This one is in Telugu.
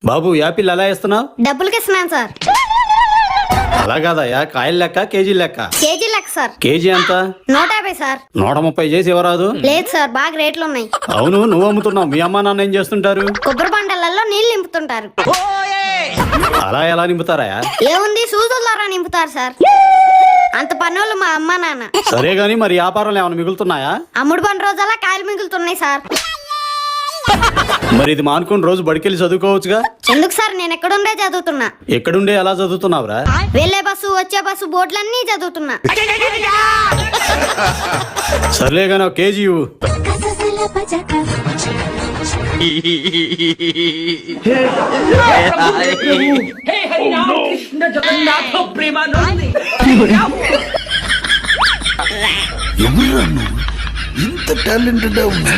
బాబు యాపిల్ ఎలా ఇస్తున్నావు? డబ్బులకి ఇస్తున్నాను సార్. అలా కాదయ్యా, కాయలు లెక్క కేజీ లెక్క? కేజీ లెక్క సార్. కేజీ ఎంత? 150 సార్. 130 చేసి ఇవ్వరాదు? లేదు సార్, బాగా రేట్లు ఉన్నాయి. అవును, నువ్వు అమ్ముతున్నావు, మీ అమ్మా నాన్న ఏం చేస్తుంటారు? కొబ్బరి బండలలో నీళ్లు నింపుతుంటారు. అలా ఎలా నింపుతారా? ఏముంది, సూదుల ద్వారా నింపుతారు సార్. అంత పనులు మా అమ్మ నాన్న. సరే గాని మరి వ్యాపారాలు ఏమైనా మిగులుతున్నాయా? అమ్ముడు పని రోజల్లా కాయలు మిగులుతున్నాయి సార్. మరి ఇది మానుకుని రోజు బడికెళ్ళి చదువుకోవచ్చుగా? ఎందుకు సార్, నేను ఎక్కడుండే చదువుతున్నా. ఎక్కడుండే ఎలా చదువుతున్నావురా? వెళ్లే బస్సు వచ్చే బస్సు బోర్డులన్నీ చదువుతున్నా. సర్లే గాని ఒక కేజీ ఇవ్వు. हे हरिनाम कृष्ण जगन्नाथ प्रेमानंद ఇంత టాలెంటెడ్ ఉన్నా.